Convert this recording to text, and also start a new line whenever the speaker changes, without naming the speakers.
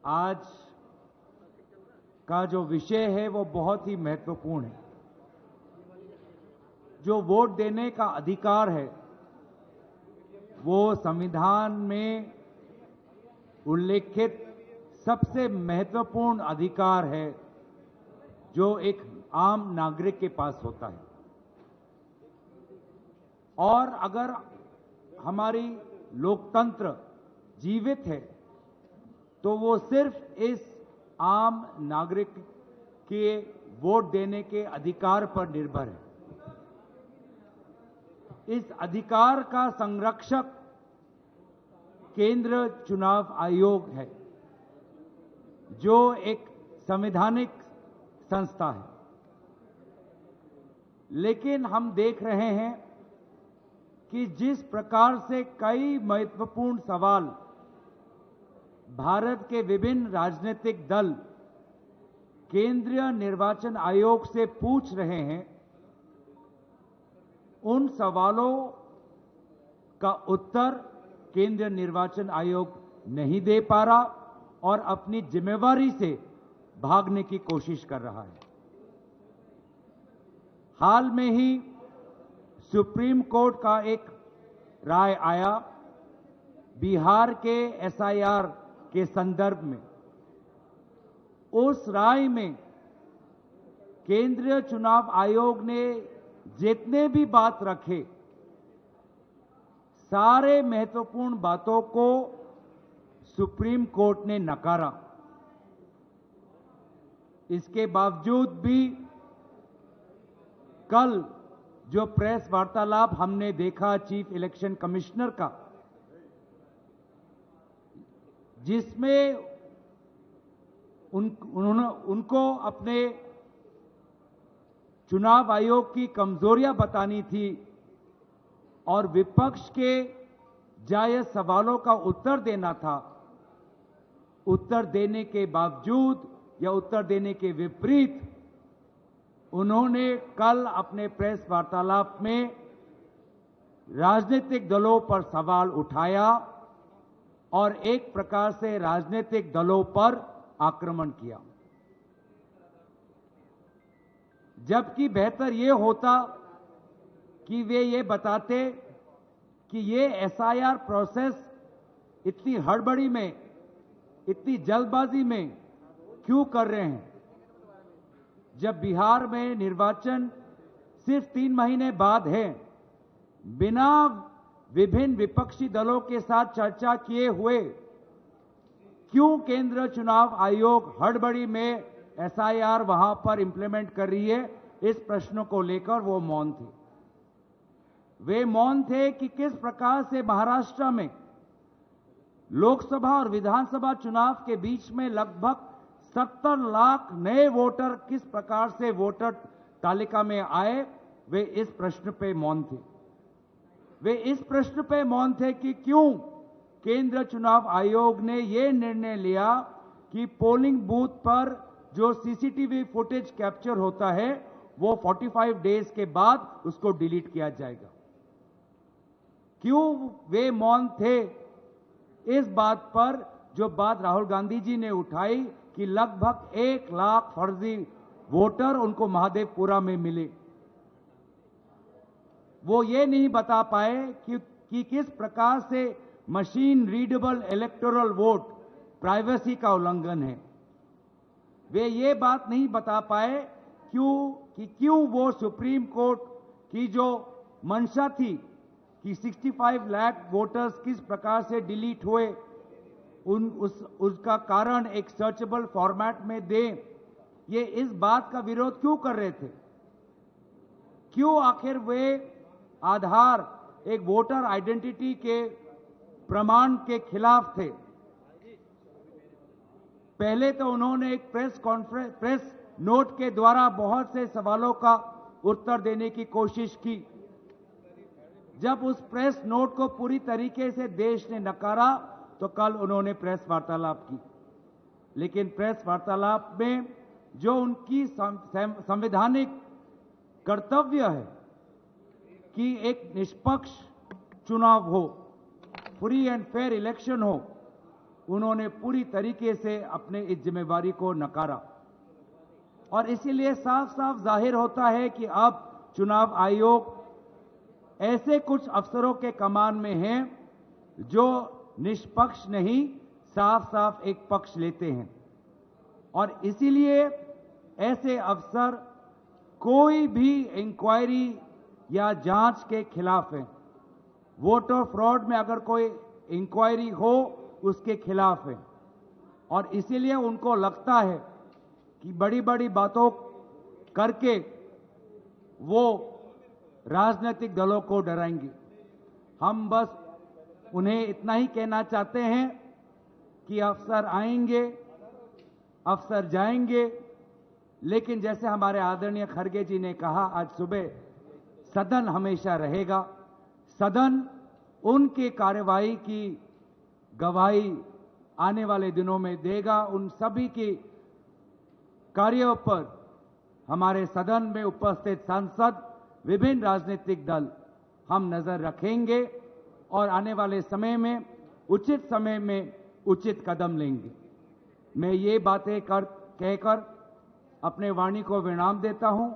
आज का जो विषय है वो बहुत ही महत्वपूर्ण है। जो वोट देने का अधिकार है वो संविधान में उल्लेखित सबसे महत्वपूर्ण अधिकार है जो एक आम नागरिक के पास होता है। और अगर हमारी लोकतंत्र जीवित है तो वो सिर्फ इस आम नागरिक के वोट देने के अधिकार पर निर्भर है। इस अधिकार का संरक्षक केंद्र चुनाव आयोग है, जो एक संवैधानिक संस्था है। लेकिन हम देख रहे हैं कि जिस प्रकार से कई महत्वपूर्ण सवाल भारत के विभिन्न राजनीतिक दल केंद्रीय निर्वाचन आयोग से पूछ रहे हैं, उन सवालों का उत्तर केंद्रीय निर्वाचन आयोग नहीं दे पा रहा और अपनी जिम्मेवारी से भागने की कोशिश कर रहा है। हाल में ही सुप्रीम कोर्ट का एक राय आया बिहार के एसआईआर के संदर्भ में। उस राय में केंद्रीय चुनाव आयोग ने जितने भी बात रखे, सारे महत्वपूर्ण बातों को सुप्रीम कोर्ट ने नकारा। इसके बावजूद भी कल जो प्रेस वार्तालाप हमने देखा चीफ इलेक्शन कमिश्नर का, जिसमें उनको अपने चुनाव आयोग की कमजोरियां बतानी थी और विपक्ष के जायज सवालों का उत्तर देना था। उत्तर देने के बावजूद या उत्तर देने के विपरीत उन्होंने कल अपने प्रेस वार्तालाप में राजनीतिक दलों पर सवाल उठाया और एक प्रकार से राजनीतिक दलों पर आक्रमण किया। जबकि बेहतर ये होता कि वे ये बताते कि ये एसआईआर प्रोसेस इतनी हड़बड़ी में, इतनी जल्दबाजी में क्यों कर रहे हैं, जब बिहार में निर्वाचन सिर्फ 3 महीने बाद है। बिना विभिन्न विपक्षी दलों के साथ चर्चा किए हुए क्यों केंद्र चुनाव आयोग हड़बड़ी में एसआईआर वहां पर इंप्लीमेंट कर रही है, इस प्रश्न को लेकर वो मौन थे। वे मौन थे कि किस प्रकार से महाराष्ट्र में लोकसभा और विधानसभा चुनाव के बीच में लगभग 70 लाख नए वोटर किस प्रकार से वोटर तालिका में आए, वे इस प्रश्न पे मौन थे। वे इस प्रश्न पे मौन थे कि क्यों केंद्र चुनाव आयोग ने यह निर्णय लिया कि पोलिंग बूथ पर जो सीसीटीवी फुटेज कैप्चर होता है वो 45 डेज के बाद उसको डिलीट किया जाएगा। क्यों वे मौन थे इस बात पर, जो बात राहुल गांधी जी ने उठाई कि लगभग 1 लाख फर्जी वोटर उनको महादेवपुरा में मिले। वो ये नहीं बता पाए कि किस प्रकार से machine readable electoral vote privacy का उल्लंघन है। वे ये बात नहीं बता पाए क्यों वो सुप्रीम कोर्ट की जो मंशा थी कि 65 लाख वोटर्स किस प्रकार से डिलीट हुए, उसका कारण एक सर्चेबल फॉर्मेट में दें, ये इस बात का विरोध क्यों कर रहे थे? क्यों आखिर वे आधार एक वोटर आइडेंटिटी के प्रमाण के खिलाफ थे? पहले तो उन्होंने एक प्रेस नोट के द्वारा बहुत से सवालों का उत्तर देने की कोशिश की। जब उस प्रेस नोट को पूरी तरीके से देश ने नकारा तो कल उन्होंने प्रेस वार्तालाप की। लेकिन प्रेस वार्तालाप में जो उनकी संवैधानिक कर्तव्य है कि एक निष्पक्ष चुनाव हो, फ्री एंड फेयर इलेक्शन हो, उन्होंने पूरी तरीके से अपने इस जिम्मेवारी को नकारा और इसीलिए साफ साफ जाहिर होता है कि अब चुनाव आयोग ऐसे कुछ अफसरों के कमान में हैं जो निष्पक्ष नहीं, साफ साफ एक पक्ष लेते हैं और इसीलिए ऐसे अफसर कोई भी इंक्वायरी या जांच के खिलाफ हैं। वोटर फ्रॉड में अगर कोई इंक्वायरी हो उसके खिलाफ है और इसीलिए उनको लगता है कि बड़ी बड़ी बातों करके वो राजनीतिक दलों को डराएंगे। हम बस उन्हें इतना ही कहना चाहते हैं कि अफसर आएंगे, अफसर जाएंगे, लेकिन जैसे हमारे आदरणीय खड़गे जी ने कहा आज सुबह, सदन हमेशा रहेगा। सदन उनकी कार्रवाई की गवाही आने वाले दिनों में देगा। उन सभी की कार्यों पर हमारे सदन में उपस्थित सांसद, विभिन्न राजनीतिक दल हम नजर रखेंगे और आने वाले समय में उचित कदम लेंगे। मैं ये बातें कहकर अपने वाणी को विराम देता हूं।